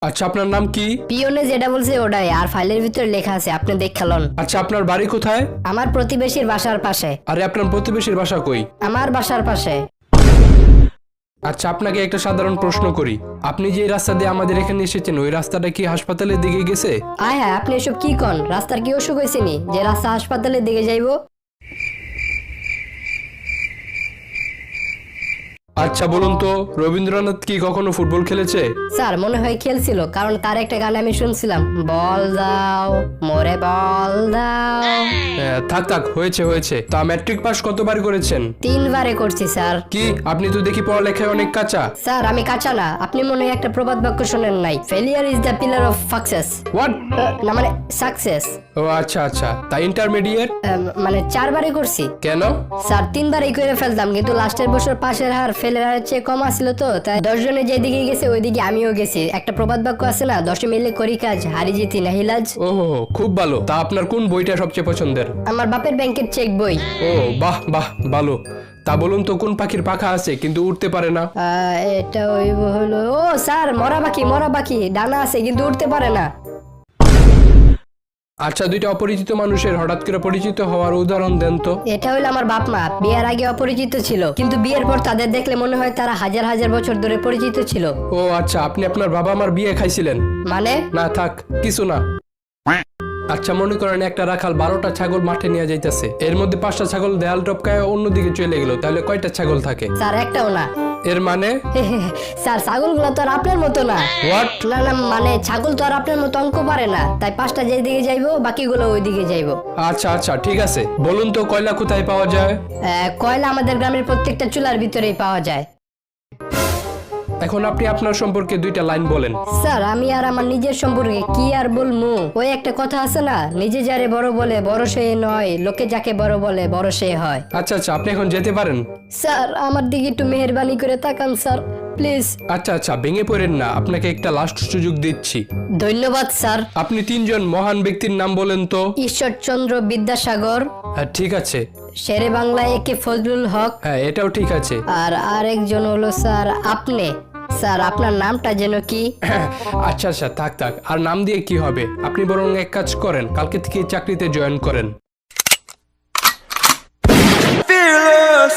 আচ্ছা, আপনার নাম কি? পিওনে যেটা বলছে ওটাই, আর ফাইলের ভিতরে লেখা আছে, আপনি দেখলেন। আচ্ছা, আপনার বাড়ি কোথায়? আমার প্রতিবেশীর বাসার পাশে। আরে, আপনার প্রতিবেশীর বাসা কই? আমার বাসার পাশে। আচ্ছা, আপনাকে একটা সাধারণ প্রশ্ন করি। আপনি যে রাস্তা দিয়ে আমাদের এখানে এসেছেন, ওই রাস্তাটা কি হাসপাতালের দিকে গেছে? আয় হ্যাঁ, আপনি এসব কি কন? রাস্তার কি অসুখ হয়েছে নি যে রাস্তা হাসপাতালের দিকে যাইবো? আচ্ছা, বলুন তো, রবীন্দ্রনাথ কি কখনো ফুটবল খেলেছে? স্যার মনে হয় খেলছিল, কারণ তার একটা গান আমি শুনছিলাম, বল দাও মোরে বল দাও। থাক থাক, হয়েছে হয়েছে। তা ম্যাট্রিক পাস কতবার করেছেন? 3 বারে করছি স্যার। কি, আপনি তো দেখি পড়ালেখায় অনেক কাঁচা। স্যার আমি কাঁচা না, আপনি মনে হয় একটা প্রবাদ বাক্য শোনেন নাই, failure is the pillar of success. What? না মানে সাকসেস। ও আচ্ছা আচ্ছা, তা ইন্টারমিডিয়েট? মানে 4 বারে করছি। কেন? স্যার 3 বারই করে ফেলতাম, কিন্তু লাস্টের বছর পাশের হার ফেলের হারের চেয়ে কম আসছিল, তো তাই 10 জনে যেদিকে গেছে ওইদিকে আমিও গেছি। একটা প্রবাদ বাক্য আছে না, 10 মিলে করি কাজ, হারি জিতি নাহিলাজ। ওহো, খুব ভালো। তা আপনার কোন বইটা সবচেয়ে পছন্দের? আমার বাপের ব্যাংকের চেক বই। ও বাহ বাহ, ভালো। তা বলুন তো, কোন পাখির পাখা আছে কিন্তু উড়তে পারে না? এটা ওই হলো, ও স্যার মরা পাখি, ডানা আছে কিন্তু উঠতে পারে না। আচ্ছা, দুইটা অপরিচিত মানুষের হঠাৎ করে পরিচিত হওয়ার উদাহরণ দেন তো। এটা হইলো আমার বাপ মা, বিয়ের আগে অপরিচিত ছিল, কিন্তু বিয়ের পর তাদের দেখলে মনে হয় তারা হাজার হাজার বছর ধরে পরিচিত ছিল। ও আচ্ছা, আপনি আপনার বাবা মার বিয়ে খাইছিলেন? মানে? না থাক, কিছু না। আচ্ছা, মনে করেন একটা রাখাল 12টা ছাগল মাঠে নিয়ে যাইতেছে, এর মধ্যে 5টা ছাগল দেয়াল টপকায় অন্যদিকে চলে গেল, তাহলে কয়টা ছাগল থাকে? স্যার একটাও না। এর মানে? স্যার ছাগলগুলো তো আর আপনার মতো না। হোয়াট? না না, মানে ছাগল তো আর আপনার মতো অঙ্ক পারে না, তাই 5টা যেদিকে যাইবো বাকিগুলো ওইদিকে যাইবো। আচ্ছা আচ্ছা, ঠিক আছে। বলুন তো, কয়লা কোথায় পাওয়া যায়? কয়লা আমাদের গ্রামের প্রত্যেকটা চুলার ভিতরেই পাওয়া যায়। এখন আপনি আপনার সম্পর্কে 2টা লাইন বলেন। স্যার আমি আর আমার নিজের সম্পর্কে কি আর বলবো? ওই একটা কথা আছে না, নিজে যারে বড় বলে বড় সে নয়, লোকে যাকে বড় বলে বড় সে হয়। আচ্ছা আচ্ছা, আপনি এখন যেতে পারেন। স্যার আমার দিকে একটু মেহেরবানি করে তাকান স্যার, প্লিজ। আচ্ছা আচ্ছা, ভেঙে পড়েন না, আপনাকে একটা লাস্ট সুযোগ দিচ্ছি। ধন্যবাদ স্যার। আপনি 3 জন মহান ব্যক্তির নাম বলেন তো। ঈশ্বরচন্দ্র বিদ্যাসাগর, হ্যাঁ, ঠিক আছে। শেরে বাংলা একে ফজলুল হক, হ্যাঁ, এটাও ঠিক আছে। আর আরেকজন হলো স্যার আপনি। স্যার আপনার নামটা যেন কি? আচ্ছা আচ্ছা, থাক থাক, আর নাম দিয়ে কি হবে? আপনি বরং এক কাজ করেন, কালকে থেকে চাকরিতে জয়েন করেন। Fearless.